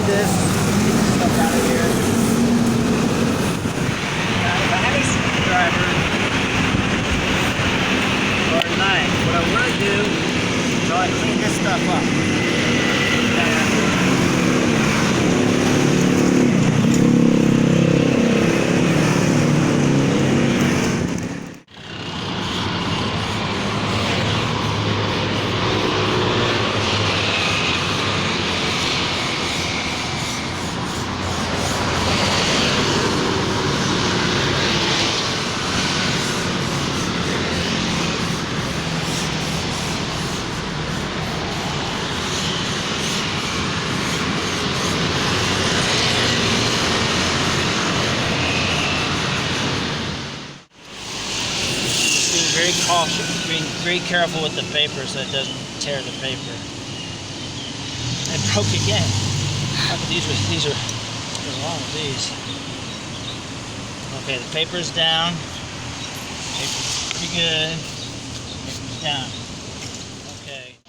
this, get this stuff out of here. Now, if I had a screwdriver or a knife, what I want to do is I clean this stuff up. Very cautious, being very careful with the paper so it doesn't tear the paper. It broke again. These are what's wrong with these? Okay, the paper's down. Paper's pretty good. Paper's down. Okay.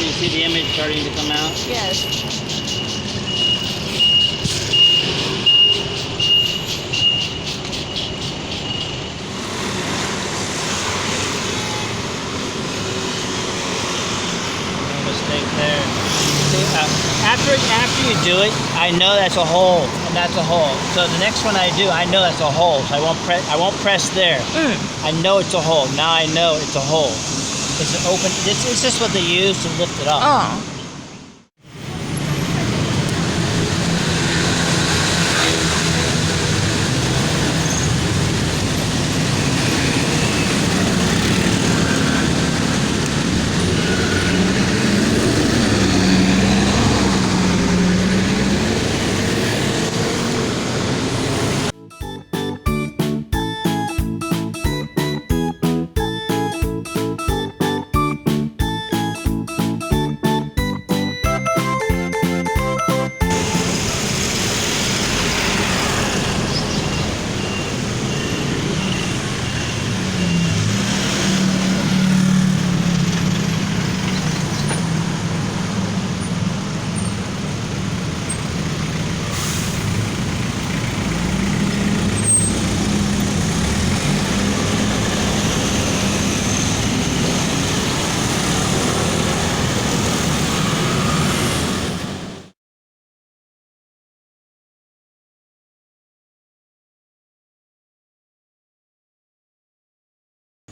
You see the image starting to come out? Yes. No mistake there. See, after you do it, I know that's a hole, and that's a hole. So the next one I do, I know that's a hole. So I won't press there. I know it's a hole. Now I know it's a hole. It's an open. It's just what they use to lift it up. Oh.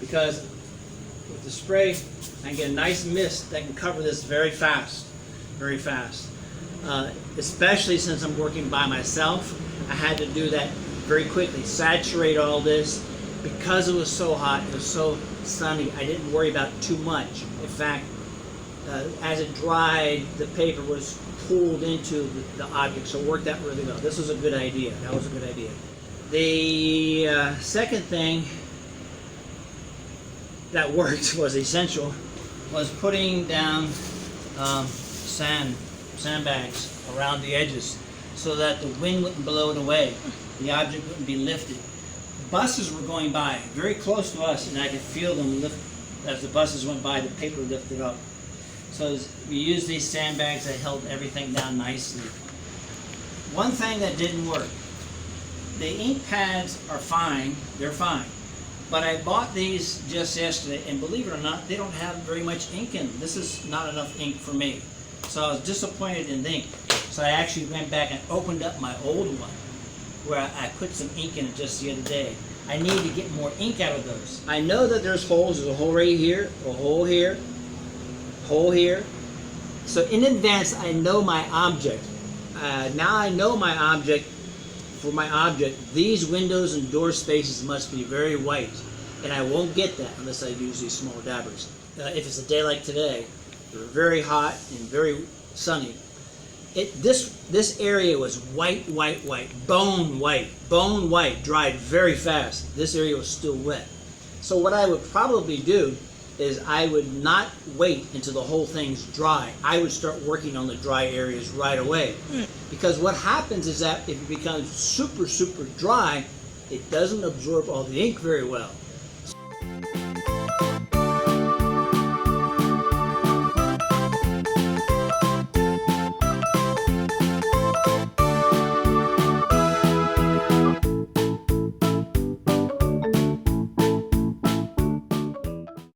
Because with the spray, I can get a nice mist that can cover this very fast, very fast. Especially since I'm working by myself, I had to do that very quickly, saturate all this. Because it was so hot, it was so sunny, I didn't worry about too much. In fact, as it dried, the paper was pulled into the object, so it worked out really well. This was a good idea. That was a good idea. The second thing that worked, was essential, was putting down sandbags around the edges so that the wind wouldn't blow it away. The object wouldn't be lifted. Buses were going by very close to us, and I could feel them lift as the buses went by. The paper lifted up. So we used these sandbags that held everything down nicely. One thing that didn't work, the ink pads are fine, they're fine. But I bought these just yesterday, and believe it or not, they don't have very much ink in them. This is not enough ink for me. So I was disappointed in the ink. So I actually went back and opened up my old one, where I put some ink in it just the other day. I need to get more ink out of those. I know that there's holes. There's a hole right here, a hole here, hole here. So in advance, I know my object. Now I know my object. For my object, these windows and door spaces must be very white, and I won't get that unless I use these small dabbers. If it's a day like today, they're very hot and very sunny. This area was white, bone white, dried very fast. This area was still wet. So what I would probably do is I would not wait until the whole thing's dry. I would start working on the dry areas right away. Because what happens is that if it becomes super dry, it doesn't absorb all the ink very well.